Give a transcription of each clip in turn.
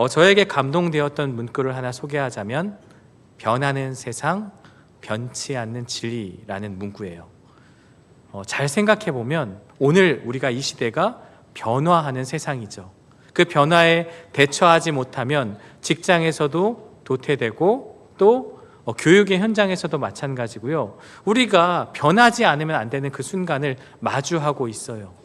저에게 감동되었던 문구를 하나 소개하자면 변하는 세상, 변치 않는 진리라는 문구예요. 잘 생각해 보면 오늘 우리가 이 시대가 변화하는 세상이죠. 그 변화에 대처하지 못하면 직장에서도 도태되고 또 교육의 현장에서도 마찬가지고요. 우리가 변하지 않으면 안 되는 그 순간을 마주하고 있어요.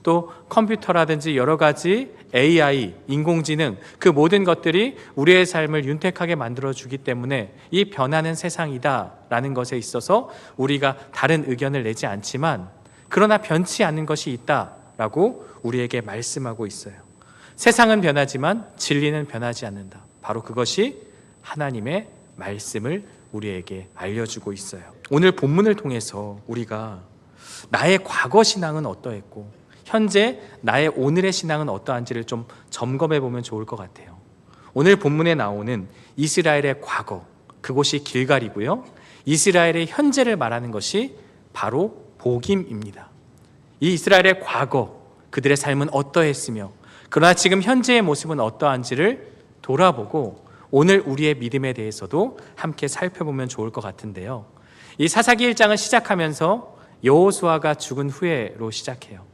또 컴퓨터라든지 여러 가지 AI, 인공지능 그 모든 것들이 우리의 삶을 윤택하게 만들어주기 때문에 이 변하는 세상이다라는 것에 있어서 우리가 다른 의견을 내지 않지만 그러나 변치 않는 것이 있다라고 우리에게 말씀하고 있어요. 세상은 변하지만 진리는 변하지 않는다. 바로 그것이 하나님의 말씀을 우리에게 알려주고 있어요. 오늘 본문을 통해서 우리가 나의 과거 신앙은 어떠했고 현재 나의 오늘의 신앙은 어떠한지를 좀 점검해 보면 좋을 것 같아요. 오늘 본문에 나오는 이스라엘의 과거, 그곳이 길갈이고요. 이스라엘의 현재를 말하는 것이 바로 복임입니다. 이 이스라엘의 과거, 그들의 삶은 어떠했으며 그러나 지금 현재의 모습은 어떠한지를 돌아보고 오늘 우리의 믿음에 대해서도 함께 살펴보면 좋을 것 같은데요. 이 사사기 1장을 시작하면서 여호수아가 죽은 후에로 시작해요.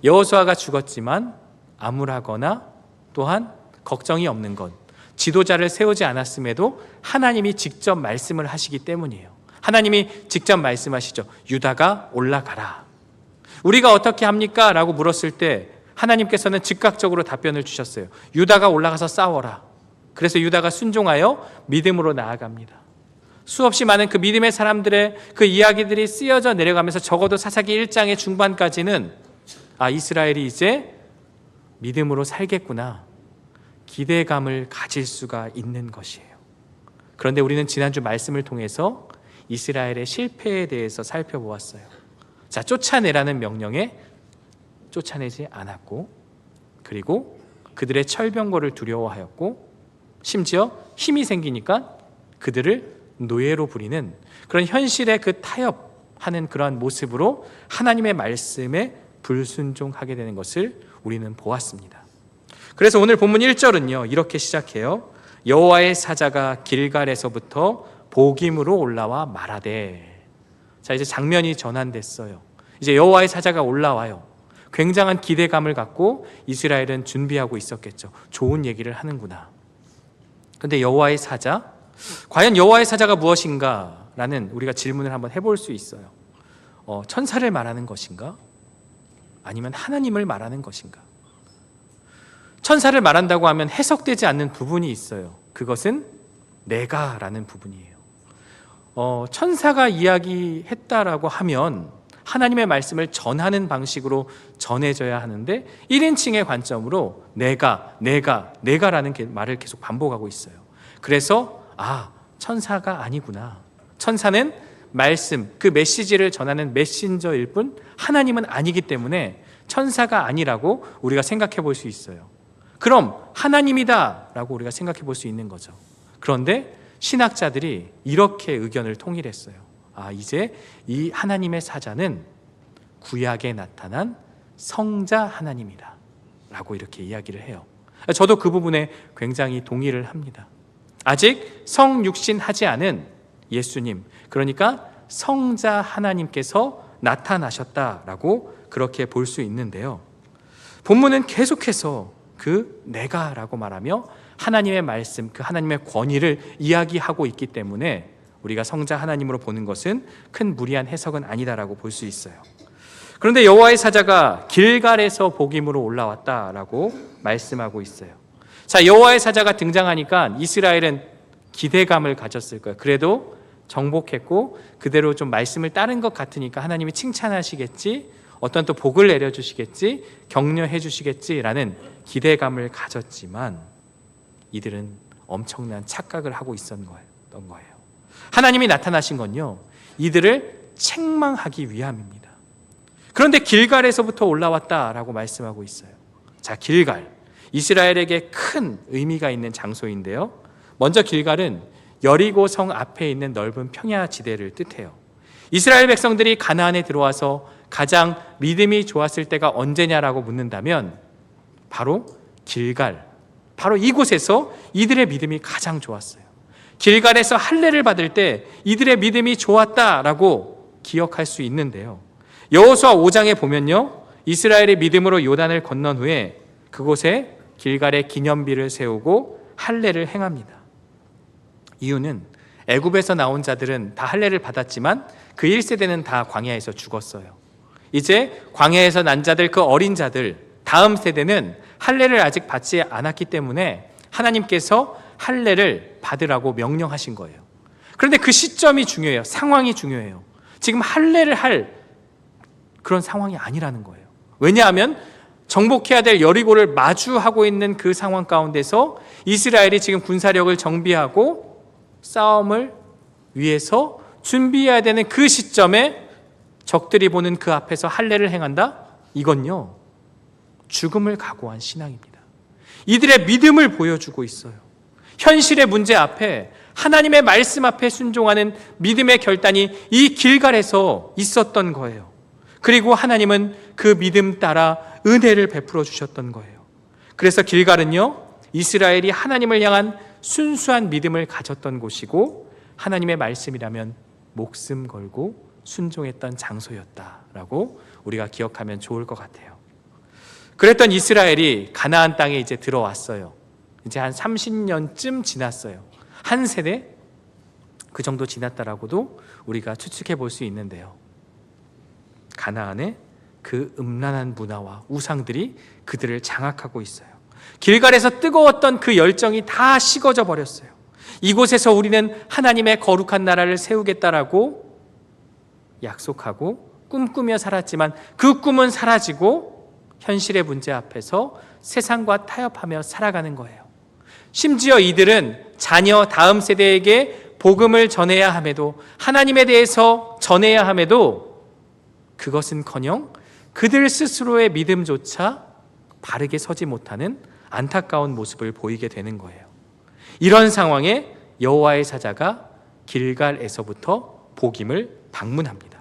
여호수아가 죽었지만 암울하거나 또한 걱정이 없는 것, 지도자를 세우지 않았음에도 하나님이 직접 말씀을 하시기 때문이에요. 하나님이 직접 말씀하시죠. 유다가 올라가라. 우리가 어떻게 합니까? 라고 물었을 때 하나님께서는 즉각적으로 답변을 주셨어요. 유다가 올라가서 싸워라. 그래서 유다가 순종하여 믿음으로 나아갑니다. 수없이 많은 그 믿음의 사람들의 그 이야기들이 쓰여져 내려가면서 적어도 사사기 1장의 중반까지는 이스라엘이 이제 믿음으로 살겠구나 기대감을 가질 수가 있는 것이에요. 그런데 우리는 지난주 말씀을 통해서 이스라엘의 실패에 대해서 살펴보았어요. 자, 쫓아내라는 명령에 쫓아내지 않았고 그리고 그들의 철병거를 두려워하였고 심지어 힘이 생기니까 그들을 노예로 부리는 그런 현실의 그 타협하는 그러한 모습으로 하나님의 말씀에 불순종하게 되는 것을 우리는 보았습니다. 그래서 오늘 본문 1절은요 이렇게 시작해요. 여호와의 사자가 길갈에서부터 복임으로 올라와 말하되. 자, 이제 장면이 전환됐어요. 이제 여호와의 사자가 올라와요. 굉장한 기대감을 갖고 이스라엘은 준비하고 있었겠죠. 좋은 얘기를 하는구나. 그런데 여호와의 사자, 과연 여호와의 사자가 무엇인가? 라는 우리가 질문을 한번 해볼 수 있어요. 천사를 말하는 것인가? 아니면 하나님을 말하는 것인가? 천사를 말한다고 하면 해석되지 않는 부분이 있어요. 그것은 내가라는 부분이에요. 천사가 이야기했다라고 하면 하나님의 말씀을 전하는 방식으로 전해져야 하는데 1인칭의 관점으로 내가라는 말을 계속 반복하고 있어요. 그래서 천사가 아니구나. 천사는 말씀, 그 메시지를 전하는 메신저일 뿐 하나님은 아니기 때문에 천사가 아니라고 우리가 생각해 볼 수 있어요. 그럼 하나님이다 라고 우리가 생각해 볼 수 있는 거죠. 그런데 신학자들이 이렇게 의견을 통일했어요. 이제 이 하나님의 사자는 구약에 나타난 성자 하나님이다 라고 이렇게 이야기를 해요. 저도 그 부분에 굉장히 동의를 합니다. 아직 성육신하지 않은 예수님, 그러니까 성자 하나님께서 나타나셨다라고 그렇게 볼 수 있는데요. 본문은 계속해서 그 내가라고 말하며 하나님의 말씀, 그 하나님의 권위를 이야기하고 있기 때문에 우리가 성자 하나님으로 보는 것은 큰 무리한 해석은 아니다라고 볼 수 있어요. 그런데 여호와의 사자가 길갈에서 복임으로 올라왔다라고 말씀하고 있어요. 자, 여호와의 사자가 등장하니까 이스라엘은 기대감을 가졌을 거예요. 그래도 정복했고 그대로 좀 말씀을 따른 것 같으니까 하나님이 칭찬하시겠지, 어떤 또 복을 내려주시겠지, 격려해 주시겠지라는 기대감을 가졌지만 이들은 엄청난 착각을 하고 있었던 거예요. 하나님이 나타나신 건요 이들을 책망하기 위함입니다. 그런데 길갈에서부터 올라왔다라고 말씀하고 있어요. 자, 길갈, 이스라엘에게 큰 의미가 있는 장소인데요. 먼저 길갈은 여리고 성 앞에 있는 넓은 평야지대를 뜻해요. 이스라엘 백성들이 가나안에 들어와서 가장 믿음이 좋았을 때가 언제냐라고 묻는다면 바로 길갈, 바로 이곳에서 이들의 믿음이 가장 좋았어요. 길갈에서 할례를 받을 때 이들의 믿음이 좋았다라고 기억할 수 있는데요. 여호수아 5장에 보면요, 이스라엘의 믿음으로 요단을 건넌 후에 그곳에 길갈에 기념비를 세우고 할례를 행합니다. 이유는 애굽에서 나온 자들은 다 할례를 받았지만 그 1세대는 다 광야에서 죽었어요. 이제 광야에서 난 자들, 그 어린 자들, 다음 세대는 할례를 아직 받지 않았기 때문에 하나님께서 할례를 받으라고 명령하신 거예요. 그런데 그 시점이 중요해요. 상황이 중요해요. 지금 할례를 할 그런 상황이 아니라는 거예요. 왜냐하면 정복해야 될 여리고를 마주하고 있는 그 상황 가운데서 이스라엘이 지금 군사력을 정비하고 싸움을 위해서 준비해야 되는 그 시점에 적들이 보는 그 앞에서 할례를 행한다? 이건요, 죽음을 각오한 신앙입니다. 이들의 믿음을 보여주고 있어요. 현실의 문제 앞에, 하나님의 말씀 앞에 순종하는 믿음의 결단이 이 길갈에서 있었던 거예요. 그리고 하나님은 그 믿음 따라 은혜를 베풀어 주셨던 거예요. 그래서 길갈은요, 이스라엘이 하나님을 향한 순수한 믿음을 가졌던 곳이고 하나님의 말씀이라면 목숨 걸고 순종했던 장소였다라고 우리가 기억하면 좋을 것 같아요. 그랬던 이스라엘이 가나안 땅에 이제 들어왔어요. 이제 한 30년쯤 지났어요. 한 세대 그 정도 지났다라고도 우리가 추측해 볼 수 있는데요. 가나안의 그 음란한 문화와 우상들이 그들을 장악하고 있어요. 길갈에서 뜨거웠던 그 열정이 다 식어져 버렸어요. 이곳에서 우리는 하나님의 거룩한 나라를 세우겠다라고 약속하고 꿈꾸며 살았지만 그 꿈은 사라지고 현실의 문제 앞에서 세상과 타협하며 살아가는 거예요. 심지어 이들은 자녀 다음 세대에게 복음을 전해야 함에도, 하나님에 대해서 전해야 함에도 그것은커녕 그들 스스로의 믿음조차 바르게 서지 못하는 안타까운 모습을 보이게 되는 거예요. 이런 상황에 여호와의 사자가 길갈에서부터 복임을 방문합니다.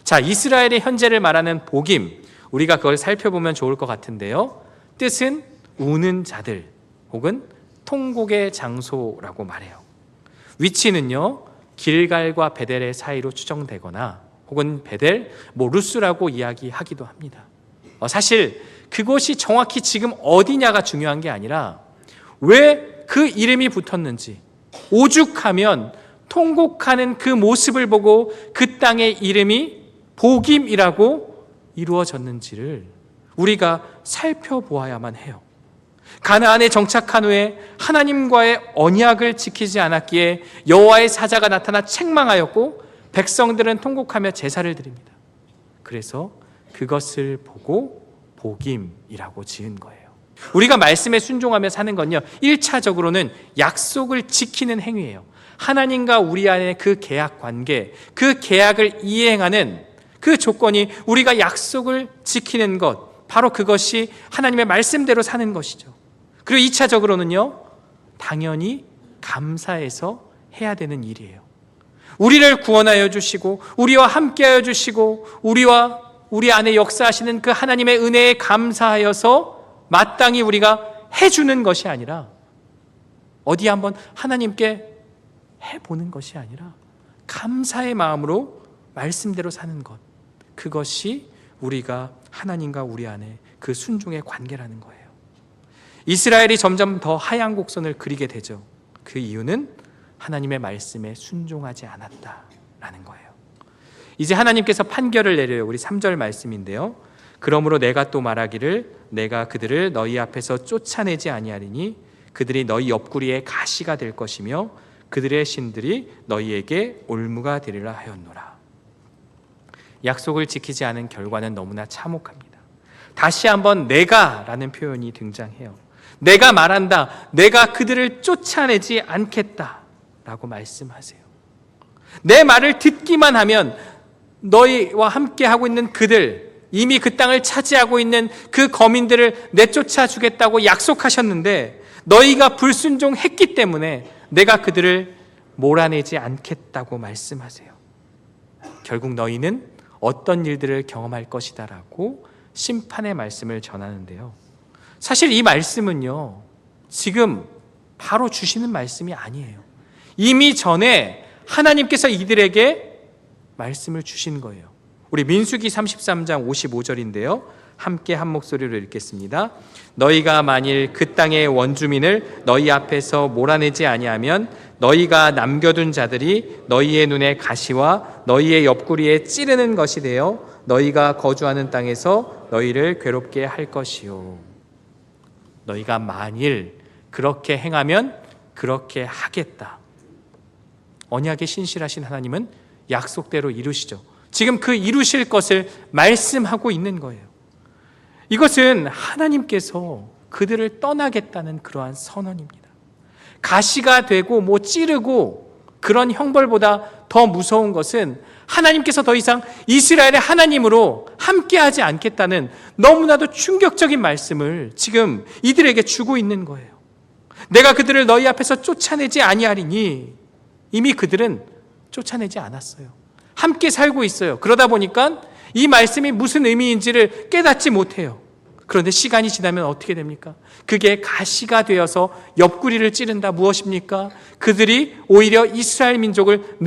자, 이스라엘의 현재를 말하는 복임, 우리가 그걸 살펴보면 좋을 것 같은데요. 뜻은 우는 자들 혹은 통곡의 장소라고 말해요. 위치는요, 길갈과 베델의 사이로 추정되거나 혹은 베델, 루스라고 이야기하기도 합니다. 사실 그것이 정확히 지금 어디냐가 중요한 게 아니라 왜 그 이름이 붙었는지, 오죽하면 통곡하는 그 모습을 보고 그 땅의 이름이 복임이라고 이루어졌는지를 우리가 살펴보아야만 해요. 가나안에 정착한 후에 하나님과의 언약을 지키지 않았기에 여호와의 사자가 나타나 책망하였고 백성들은 통곡하며 제사를 드립니다. 그래서 그것을 보고 복임이라고 지은 거예요. 우리가 말씀에 순종하며 사는 건요, 1차적으로는 약속을 지키는 행위예요. 하나님과 우리 안에 그 계약 관계, 그 계약을 이행하는 그 조건이 우리가 약속을 지키는 것, 바로 그것이 하나님의 말씀대로 사는 것이죠. 그리고 2차적으로는요, 당연히 감사해서 해야 되는 일이에요. 우리를 구원하여 주시고 우리와 함께하여 주시고 우리 안에 역사하시는 그 하나님의 은혜에 감사하여서 마땅히 우리가 해주는 것이 아니라, 어디 한번 하나님께 해보는 것이 아니라 감사의 마음으로 말씀대로 사는 것, 그것이 우리가 하나님과 우리 안에 그 순종의 관계라는 거예요. 이스라엘이 점점 더 하얀 곡선을 그리게 되죠. 그 이유는 하나님의 말씀에 순종하지 않았다라는 거예요. 이제 하나님께서 판결을 내려요. 우리 3절 말씀인데요. 그러므로 내가 또 말하기를 내가 그들을 너희 앞에서 쫓아내지 아니하리니 그들이 너희 옆구리에 가시가 될 것이며 그들의 신들이 너희에게 올무가 되리라 하였노라. 약속을 지키지 않은 결과는 너무나 참혹합니다. 다시 한번 내가라는 표현이 등장해요. 내가 말한다. 내가 그들을 쫓아내지 않겠다라고 말씀하세요. 내 말을 듣기만 하면 너희와 함께 하고 있는 그들, 이미 그 땅을 차지하고 있는 그 거민들을 내쫓아 주겠다고 약속하셨는데 너희가 불순종했기 때문에 내가 그들을 몰아내지 않겠다고 말씀하세요. 결국 너희는 어떤 일들을 경험할 것이다라고 심판의 말씀을 전하는데요. 사실 이 말씀은요, 지금 바로 주시는 말씀이 아니에요. 이미 전에 하나님께서 이들에게 말씀을 주신 거예요. 우리 민수기 33장 55절인데요. 함께 한 목소리로 읽겠습니다. 너희가 만일 그 땅의 원주민을 너희 앞에서 몰아내지 아니하면 너희가 남겨둔 자들이 너희의 눈에 가시와 너희의 옆구리에 찌르는 것이 되어 너희가 거주하는 땅에서 너희를 괴롭게 할 것이요. 너희가 만일 그렇게 행하면 그렇게 하겠다. 언약에 신실하신 하나님은 약속대로 이루시죠. 지금 그 이루실 것을 말씀하고 있는 거예요. 이것은 하나님께서 그들을 떠나겠다는 그러한 선언입니다. 가시가 되고 찌르고 그런 형벌보다 더 무서운 것은 하나님께서 더 이상 이스라엘의 하나님으로 함께하지 않겠다는 너무나도 충격적인 말씀을 지금 이들에게 주고 있는 거예요. 내가 그들을 너희 앞에서 쫓아내지 아니하리니 이미 그들은 쫓아내지 않았어요. 함께 살고 있어요. 그러다 보니까 이 말씀이 무슨 의미인지를 깨닫지 못해요. 그런데 시간이 지나면 어떻게 됩니까? 그게 가시가 되어서 옆구리를 찌른다. 무엇입니까? 그들이 오히려 이스라엘 민족을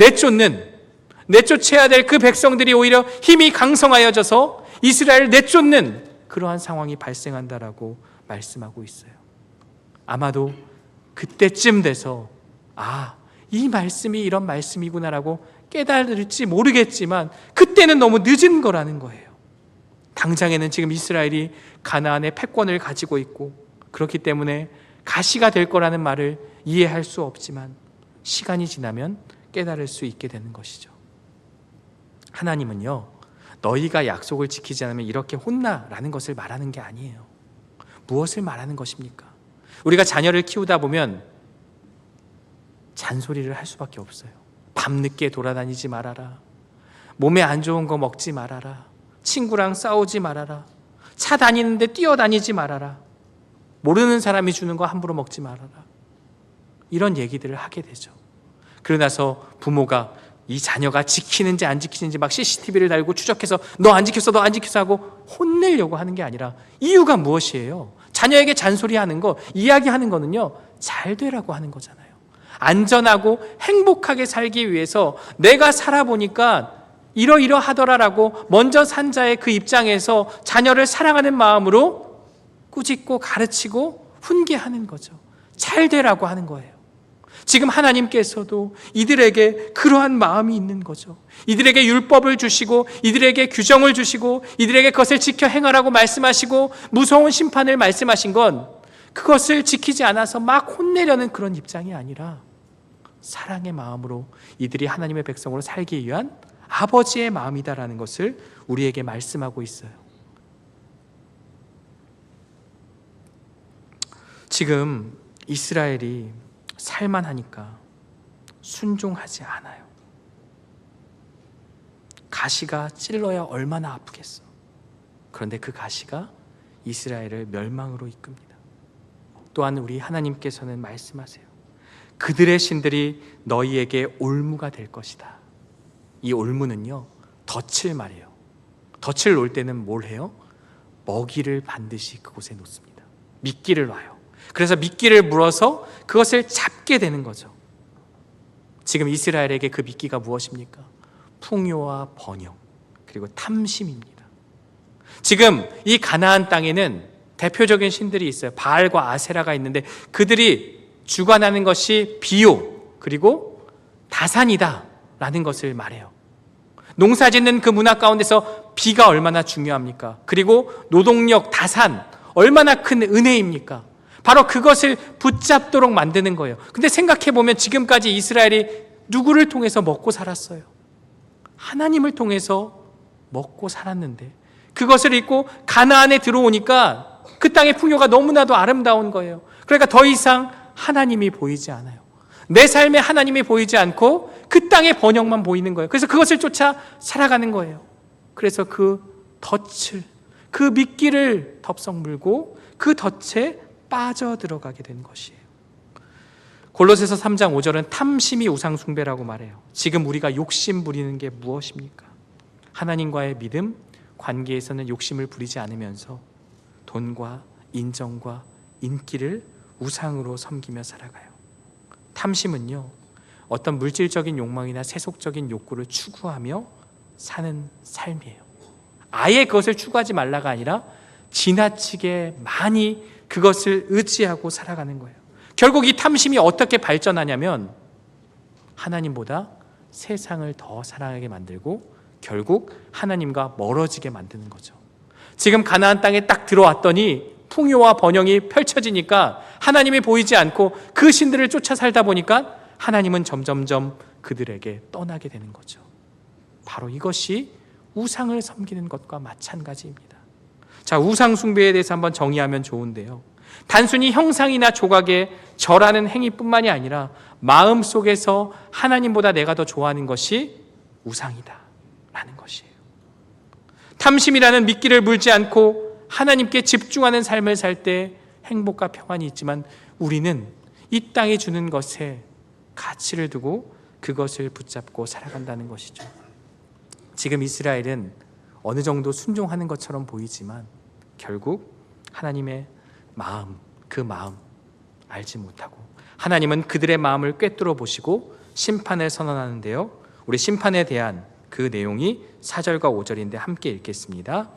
내쫓아야 될 그 백성들이 오히려 힘이 강성하여져서 이스라엘을 내쫓는 그러한 상황이 발생한다라고 말씀하고 있어요. 아마도 그때쯤 돼서 이 말씀이 이런 말씀이구나라고 깨달을지 모르겠지만 그때는 너무 늦은 거라는 거예요. 당장에는 지금 이스라엘이 가나안의 패권을 가지고 있고 그렇기 때문에 가시가 될 거라는 말을 이해할 수 없지만 시간이 지나면 깨달을 수 있게 되는 것이죠. 하나님은요, 너희가 약속을 지키지 않으면 이렇게 혼나라는 것을 말하는 게 아니에요. 무엇을 말하는 것입니까? 우리가 자녀를 키우다 보면 잔소리를 할 수밖에 없어요. 밤늦게 돌아다니지 말아라. 몸에 안 좋은 거 먹지 말아라. 친구랑 싸우지 말아라. 차 다니는데 뛰어다니지 말아라. 모르는 사람이 주는 거 함부로 먹지 말아라. 이런 얘기들을 하게 되죠. 그러고 나서 부모가 이 자녀가 지키는지 안 지키는지 막 CCTV를 달고 추적해서 너 안 지켰어 하고 혼내려고 하는 게 아니라 이유가 무엇이에요? 자녀에게 잔소리하는 거, 이야기하는 거는요, 잘 되라고 하는 거잖아요. 안전하고 행복하게 살기 위해서 내가 살아보니까 이러이러하더라라고 먼저 산 자의 그 입장에서 자녀를 사랑하는 마음으로 꾸짖고 가르치고 훈계하는 거죠. 잘 되라고 하는 거예요. 지금 하나님께서도 이들에게 그러한 마음이 있는 거죠. 이들에게 율법을 주시고 이들에게 규정을 주시고 이들에게 그것을 지켜 행하라고 말씀하시고 무서운 심판을 말씀하신 건 그것을 지키지 않아서 막 혼내려는 그런 입장이 아니라 사랑의 마음으로 이들이 하나님의 백성으로 살기 위한 아버지의 마음이다라는 것을 우리에게 말씀하고 있어요. 지금 이스라엘이 살만하니까 순종하지 않아요. 가시가 찔러야 얼마나 아프겠어. 그런데 그 가시가 이스라엘을 멸망으로 이끕니다. 또한 우리 하나님께서는 말씀하세요. 그들의 신들이 너희에게 올무가 될 것이다. 이 올무는요, 덫을 말해요. 덫을 놓을 때는 뭘 해요? 먹이를 반드시 그곳에 놓습니다. 미끼를 놔요. 그래서 미끼를 물어서 그것을 잡게 되는 거죠. 지금 이스라엘에게 그 미끼가 무엇입니까? 풍요와 번영, 그리고 탐심입니다. 지금 이 가나안 땅에는 대표적인 신들이 있어요. 바알과 아세라가 있는데 그들이 주관하는 것이 비요, 그리고 다산이다 라는 것을 말해요. 농사 짓는 그 문화 가운데서 비가 얼마나 중요합니까? 그리고 노동력, 다산, 얼마나 큰 은혜입니까? 바로 그것을 붙잡도록 만드는 거예요. 근데 생각해보면 지금까지 이스라엘이 누구를 통해서 먹고 살았어요? 하나님을 통해서 먹고 살았는데 그것을 잊고 가나안에 들어오니까 그 땅의 풍요가 너무나도 아름다운 거예요. 그러니까 더 이상 하나님이 보이지 않아요. 내 삶에 하나님이 보이지 않고 그 땅의 번영만 보이는 거예요. 그래서 그것을 쫓아 살아가는 거예요. 그래서 그 덫을, 그 미끼를 덥석 물고 그 덫에 빠져들어가게 된 것이에요. 골로새서 3장 5절은 탐심이 우상 숭배라고 말해요. 지금 우리가 욕심 부리는 게 무엇입니까? 하나님과의 믿음, 관계에서는 욕심을 부리지 않으면서 돈과 인정과 인기를 우상으로 섬기며 살아가요. 탐심은요, 어떤 물질적인 욕망이나 세속적인 욕구를 추구하며 사는 삶이에요. 아예 그것을 추구하지 말라가 아니라 지나치게 많이 그것을 의지하고 살아가는 거예요. 결국 이 탐심이 어떻게 발전하냐면 하나님보다 세상을 더 사랑하게 만들고 결국 하나님과 멀어지게 만드는 거죠. 지금 가나안 땅에 딱 들어왔더니 풍요와 번영이 펼쳐지니까 하나님이 보이지 않고 그 신들을 쫓아 살다 보니까 하나님은 점점점 그들에게 떠나게 되는 거죠. 바로 이것이 우상을 섬기는 것과 마찬가지입니다. 자, 우상 숭배에 대해서 한번 정의하면 좋은데요, 단순히 형상이나 조각에 절하는 행위뿐만이 아니라 마음속에서 하나님보다 내가 더 좋아하는 것이 우상이다 라는 것이에요. 탐심이라는 미끼를 물지 않고 하나님께 집중하는 삶을 살 때 행복과 평안이 있지만 우리는 이 땅이 주는 것에 가치를 두고 그것을 붙잡고 살아간다는 것이죠. 지금 이스라엘은 어느 정도 순종하는 것처럼 보이지만 결국 하나님의 마음, 그 마음 알지 못하고 하나님은 그들의 마음을 꿰뚫어 보시고 심판을 선언하는데요, 우리 심판에 대한 그 내용이 4절과 5절인데 함께 읽겠습니다.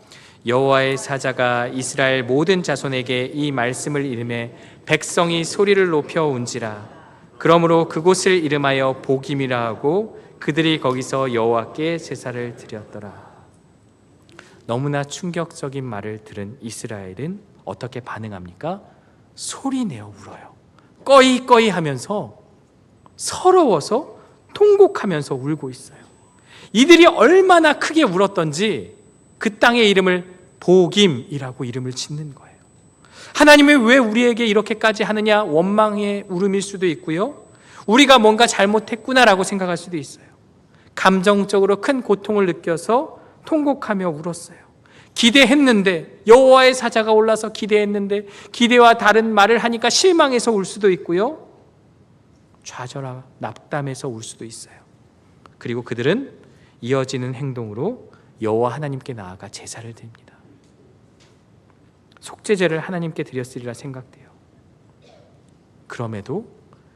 여호와의 사자가 이스라엘 모든 자손에게 이 말씀을 이르매 백성이 소리를 높여 운지라. 그러므로 그곳을 이름하여 복임이라 하고 그들이 거기서 여호와께 제사를 드렸더라. 너무나 충격적인 말을 들은 이스라엘은 어떻게 반응합니까? 소리내어 울어요. 꺼이꺼이 하면서 서러워서 통곡하면서 울고 있어요. 이들이 얼마나 크게 울었던지 그 땅의 이름을 복임이라고 이름을 짓는 거예요. 하나님이 왜 우리에게 이렇게까지 하느냐 원망의 울음일 수도 있고요, 우리가 뭔가 잘못했구나라고 생각할 수도 있어요. 감정적으로 큰 고통을 느껴서 통곡하며 울었어요. 기대했는데, 여호와의 사자가 올라서 기대했는데 기대와 다른 말을 하니까 실망해서 울 수도 있고요, 좌절하고 낙담해서 울 수도 있어요. 그리고 그들은 이어지는 행동으로 여호와 하나님께 나아가 제사를 드립니다. 속죄제를 하나님께 드렸으리라 생각돼요. 그럼에도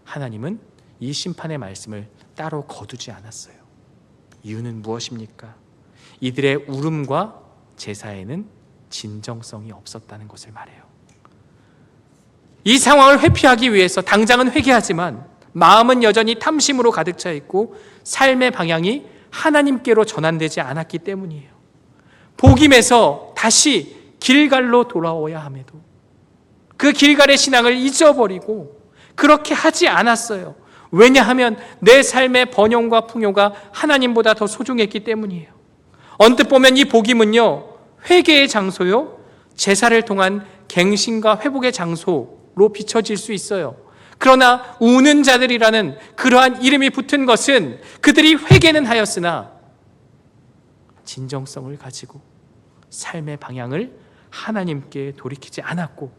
하나님은 이 심판의 말씀을 따로 거두지 않았어요. 이유는 무엇입니까? 이들의 울음과 제사에는 진정성이 없었다는 것을 말해요. 이 상황을 회피하기 위해서 당장은 회개하지만 마음은 여전히 탐심으로 가득 차 있고 삶의 방향이 하나님께로 전환되지 않았기 때문이에요. 복임에서 다시 길갈로 돌아오야 함에도 그 길갈의 신앙을 잊어버리고 그렇게 하지 않았어요. 왜냐하면 내 삶의 번영과 풍요가 하나님보다 더 소중했기 때문이에요. 언뜻 보면 이 복임은요, 회개의 장소요, 제사를 통한 갱신과 회복의 장소로 비춰질 수 있어요. 그러나 우는 자들이라는 그러한 이름이 붙은 것은 그들이 회개는 하였으나 진정성을 가지고 삶의 방향을 하나님께 돌이키지 않았고,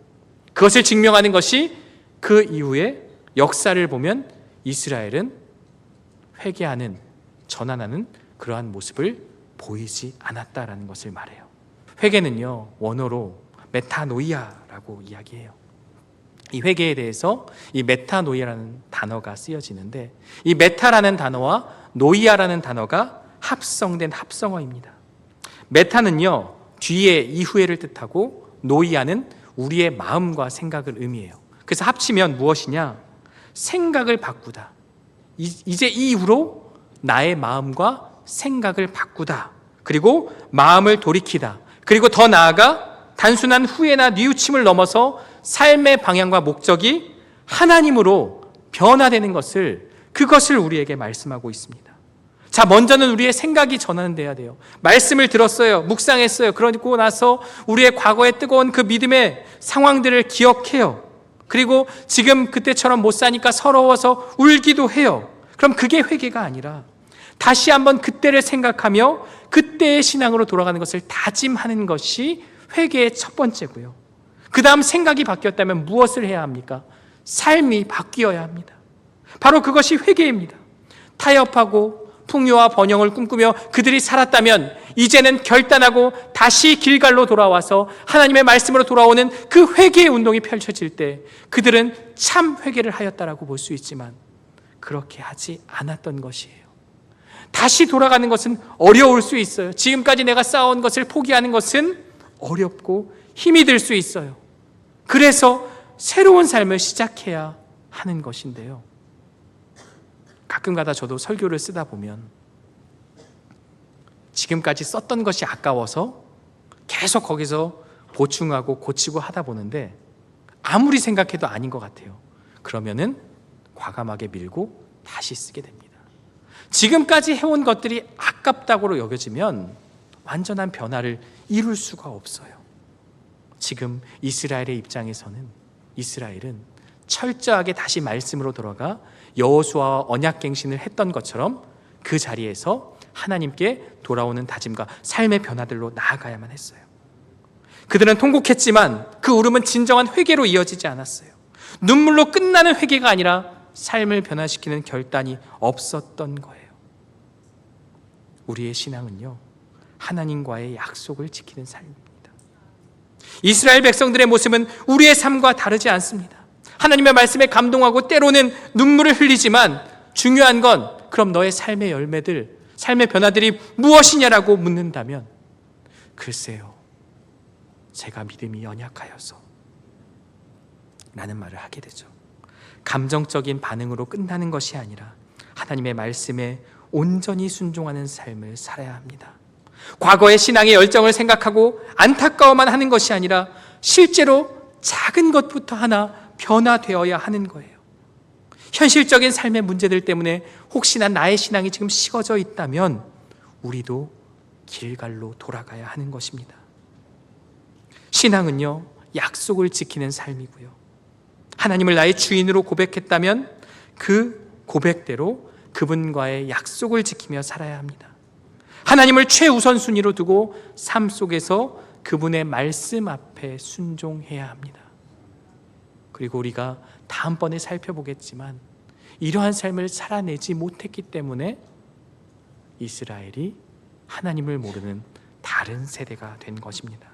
그것을 증명하는 것이 그 이후의 역사를 보면 이스라엘은 회개하는, 전환하는 그러한 모습을 보이지 않았다라는 것을 말해요. 회개는요, 원어로 메타노이아라고 이야기해요. 이 회개에 대해서 이 메타노이아라는 단어가 쓰여지는데, 이 메타라는 단어와 노이아라는 단어가 합성된 합성어입니다. 메타는요, 뒤에 이후에를 뜻하고, 노이아는 우리의 마음과 생각을 의미해요. 그래서 합치면 무엇이냐? 생각을 바꾸다. 이제 이후로 나의 마음과 생각을 바꾸다. 그리고 마음을 돌이키다. 그리고 더 나아가 단순한 후회나 뉘우침을 넘어서 삶의 방향과 목적이 하나님으로 변화되는 것을, 그것을 우리에게 말씀하고 있습니다. 자, 먼저는 우리의 생각이 전환돼야 돼요. 말씀을 들었어요. 묵상했어요. 그러고 나서 우리의 과거의 뜨거운 그 믿음의 상황들을 기억해요. 그리고 지금 그때처럼 못 사니까 서러워서 울기도 해요. 그럼 그게 회개가 아니라 다시 한번 그때를 생각하며 그때의 신앙으로 돌아가는 것을 다짐하는 것이 회개의 첫 번째고요. 그 다음 생각이 바뀌었다면 무엇을 해야 합니까? 삶이 바뀌어야 합니다. 바로 그것이 회개입니다. 타협하고 풍요와 번영을 꿈꾸며 그들이 살았다면 이제는 결단하고 다시 길갈로 돌아와서 하나님의 말씀으로 돌아오는 그 회개의 운동이 펼쳐질 때 그들은 참 회개를 하였다라고 볼 수 있지만 그렇게 하지 않았던 것이에요. 다시 돌아가는 것은 어려울 수 있어요. 지금까지 내가 쌓아온 것을 포기하는 것은 어렵고 힘이 들 수 있어요. 그래서 새로운 삶을 시작해야 하는 것인데요. 가끔가다 저도 설교를 쓰다 보면 지금까지 썼던 것이 아까워서 계속 거기서 보충하고 고치고 하다 보는데 아무리 생각해도 아닌 것 같아요. 그러면은 과감하게 밀고 다시 쓰게 됩니다. 지금까지 해온 것들이 아깝다고 여겨지면 완전한 변화를 이룰 수가 없어요. 지금 이스라엘의 입장에서는 이스라엘은 철저하게 다시 말씀으로 돌아가 여호수아와 언약갱신을 했던 것처럼 그 자리에서 하나님께 돌아오는 다짐과 삶의 변화들로 나아가야만 했어요. 그들은 통곡했지만 그 울음은 진정한 회개로 이어지지 않았어요. 눈물로 끝나는 회개가 아니라 삶을 변화시키는 결단이 없었던 거예요. 우리의 신앙은요, 하나님과의 약속을 지키는 삶입니다. 이스라엘 백성들의 모습은 우리의 삶과 다르지 않습니다. 하나님의 말씀에 감동하고 때로는 눈물을 흘리지만 중요한 건 그럼 너의 삶의 열매들, 삶의 변화들이 무엇이냐라고 묻는다면 글쎄요, 제가 믿음이 연약하여서 라는 말을 하게 되죠. 감정적인 반응으로 끝나는 것이 아니라 하나님의 말씀에 온전히 순종하는 삶을 살아야 합니다. 과거의 신앙의 열정을 생각하고 안타까워만 하는 것이 아니라 실제로 작은 것부터 하나 변화되어야 하는 거예요. 현실적인 삶의 문제들 때문에 혹시나 나의 신앙이 지금 식어져 있다면 우리도 길갈로 돌아가야 하는 것입니다. 신앙은요, 약속을 지키는 삶이고요. 하나님을 나의 주인으로 고백했다면 그 고백대로 그분과의 약속을 지키며 살아야 합니다. 하나님을 최우선순위로 두고 삶 속에서 그분의 말씀 앞에 순종해야 합니다. 그리고 우리가 다음번에 살펴보겠지만 이러한 삶을 살아내지 못했기 때문에 이스라엘이 하나님을 모르는 다른 세대가 된 것입니다.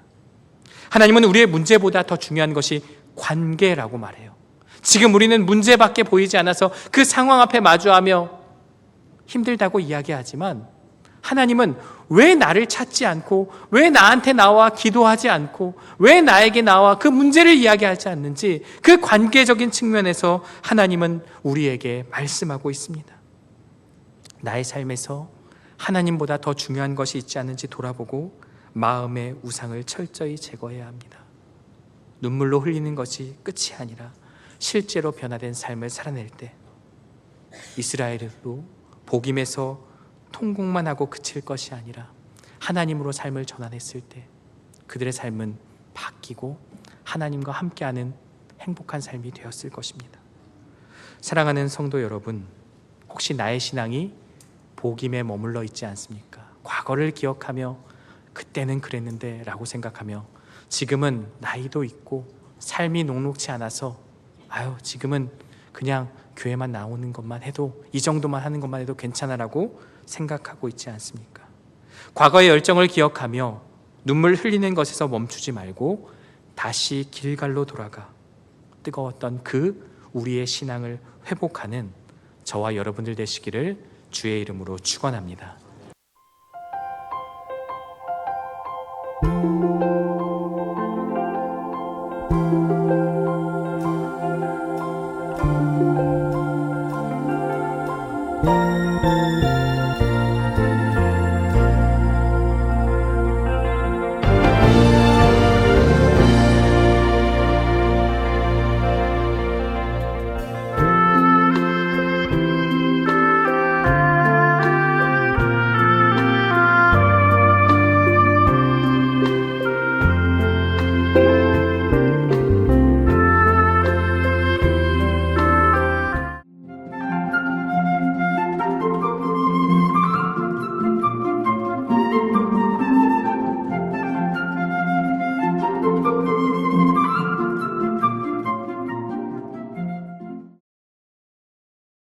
하나님은 우리의 문제보다 더 중요한 것이 관계라고 말해요. 지금 우리는 문제밖에 보이지 않아서 그 상황 앞에 마주하며 힘들다고 이야기하지만 하나님은 왜 나를 찾지 않고 왜 나한테 나와 기도하지 않고 왜 나에게 나와 그 문제를 이야기하지 않는지 그 관계적인 측면에서 하나님은 우리에게 말씀하고 있습니다. 나의 삶에서 하나님보다 더 중요한 것이 있지 않은지 돌아보고 마음의 우상을 철저히 제거해야 합니다. 눈물로 흘리는 것이 끝이 아니라 실제로 변화된 삶을 살아낼 때 이스라엘도 복임에서 통곡만 하고 그칠 것이 아니라 하나님으로 삶을 전환했을 때 그들의 삶은 바뀌고 하나님과 함께하는 행복한 삶이 되었을 것입니다. 사랑하는 성도 여러분, 혹시 나의 신앙이 복임에 머물러 있지 않습니까? 과거를 기억하며 그때는 그랬는데 라고 생각하며 지금은 나이도 있고 삶이 녹록치 않아서 지금은 그냥 교회만 나오는 것만 해도 이 정도만 하는 것만 해도 괜찮아라고 생각하고 있지 않습니까? 과거의 열정을 기억하며 눈물 흘리는 것에서 멈추지 말고 다시 길갈로 돌아가 뜨거웠던 그 우리의 신앙을 회복하는 저와 여러분들 되시기를 주의 이름으로 축원합니다.